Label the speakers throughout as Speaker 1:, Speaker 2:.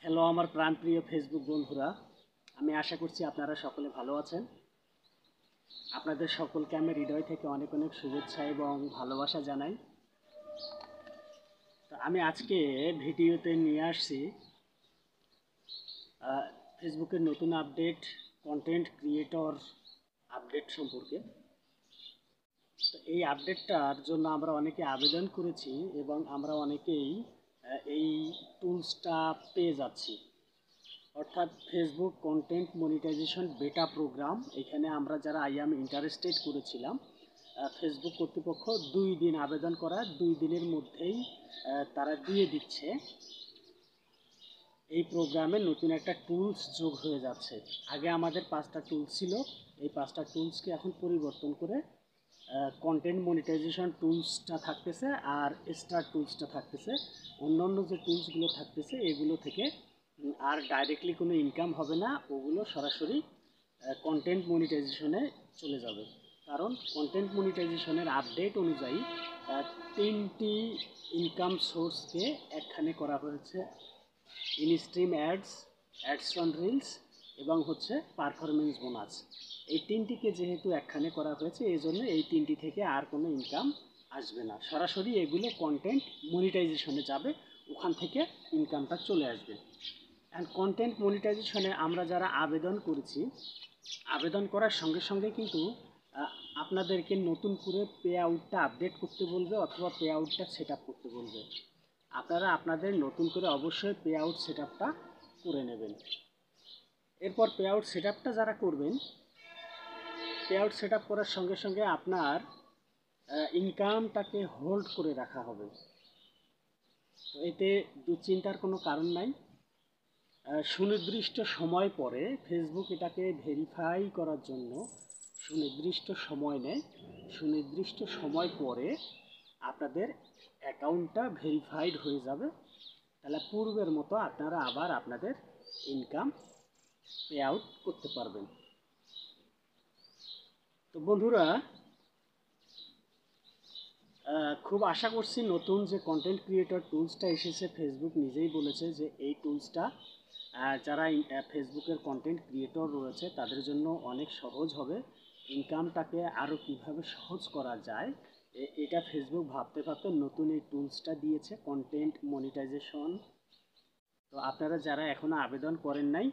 Speaker 1: Hello আমার প্রাণপ্রিয় Facebook বন্ধুরা, আমি আশা করছি আপনারা সকলে ভালো আছেন। আপনাদের সকলকে আমি হৃদয় থেকে অনেক অনেক শুভেচ্ছা এবং ভালোবাসা জানাই। তো আমি আজকে ভিডিওতে নিয়ে আসছি ফেসবুকের নতুন আপডেট, কন্টেন্ট ক্রিয়েটর আপডেট সম্পর্কে। তো এই আপডেটটার জন্য আমরা অনেকে আবেদন করেছি এবং আমরা অনেকেই এই টুলসটা পেয়ে যাচ্ছি, অর্থাৎ ফেসবুক কন্টেন্ট মনিটাইজেশন বেটা প্রোগ্রাম। এখানে আমরা যারা আই এম ইন্টারেস্টেড করেছিলাম, ফেসবুক কর্তৃপক্ষ 2 দিন আবেদন করার 2 দিনের মধ্যেই তারা দিয়ে দিচ্ছে। এই প্রোগ্রামে নতুন একটা টুলস যোগ হয়ে যাচ্ছে। আগে আমাদের 5টা টুলস ছিল, এই 5টা টুলসকে এখন পরিবর্তন করে কন্টেন্ট মনিটাইজেশন টুলসটা থাকতেছে আর স্টার টুলসটা থাকতেছে। অন্যান্য যে টুলসগুলো থাকতেছে এগুলো থেকে আর ডাইরেক্টলি কোনো ইনকাম হবে না, ওগুলো সরাসরি কন্টেন্ট মনিটাইজেশনে চলে যাবে। কারণ কন্টেন্ট মনিটাইজেশনের আপডেট অনুযায়ী 3টি ইনকাম সোর্সকে একখানে করা হয়েছে: instream ads, ads on reels এবং হচ্ছে পারফরমেন্স বোনাস। এই 3টিকে যেহেতু একখানে করা হয়েছে, এই জন্য এই 3টি থেকে আর কোনো ইনকাম আসবে না, সরাসরি এগুলো কন্টেন্ট মনিটাইজেশনে যাবে, ওখান থেকে ইনকামটা চলে আসবে। অ্যান্ড কন্টেন্ট মনিটাইজেশনে আমরা যারা আবেদন করেছি, আবেদন করার সঙ্গে সঙ্গে কিন্তু আপনাদেরকে নতুন করে পে আউটটা আপডেট করতে বলবে অথবা পে আউটটা সেট আপ করতে বলবে। আপনারা আপনাদের নতুন করে অবশ্যই পে আউট সেট আপটা করে নেবেন। এরপর পে আউট সেট আপটা যারা করবেন, পে আউট সেট আপ করার সঙ্গে সঙ্গে আপনার ইনকামটাকে হোল্ড করে রাখা হবে। তো এতে দুশ্চিন্তার কোনো কারণ নাই। সুনির্দিষ্ট সময় পরে ফেসবুক এটাকে ভেরিফাই করার জন্য সুনির্দিষ্ট সময় নেয়। সুনির্দিষ্ট সময় পরে আপনাদের অ্যাকাউন্টটা ভেরিফাইড হয়ে যাবে। তাহলে পূর্বের মতো আপনারা আবার আপনাদের ইনকাম পে আউট করতে পারবেন। তো বন্ধুরা, খুব আশা করছি নতুন যে কন্টেন্ট ক্রিয়েটর টুলসটা এসেছে, ফেসবুক নিজেই বলেছে যে এই টুলসটা যারা ফেসবুকের কন্টেন্ট ক্রিয়েটর রয়েছে তাদের জন্য অনেক সহজ হবে। ইনকামটাকে আরও কীভাবে সহজ করা যায় এটা ফেসবুক ভাবতে ভাবতে নতুন এই টুলসটা দিয়েছে, কন্টেন্ট মনিটাইজেশন। তো আপনারা যারা এখনও আবেদন করেন নাই,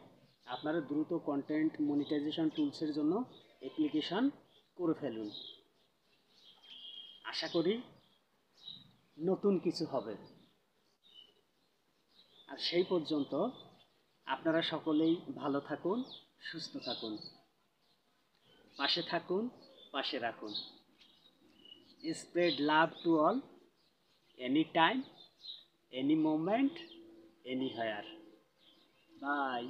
Speaker 1: আপনারা দ্রুত কন্টেন্ট মনিটাইজেশন টুলসের জন্য অ্যাপ্লিকেশন করে ফেলুন। আশা করি নতুন কিছু হবে। আর সেই পর্যন্ত আপনারা সকলেই ভালো থাকুন, সুস্থ থাকুন, পাশে থাকুন, পাশে রাখুন। Spread love to all, any time, any moment, anywhere. By.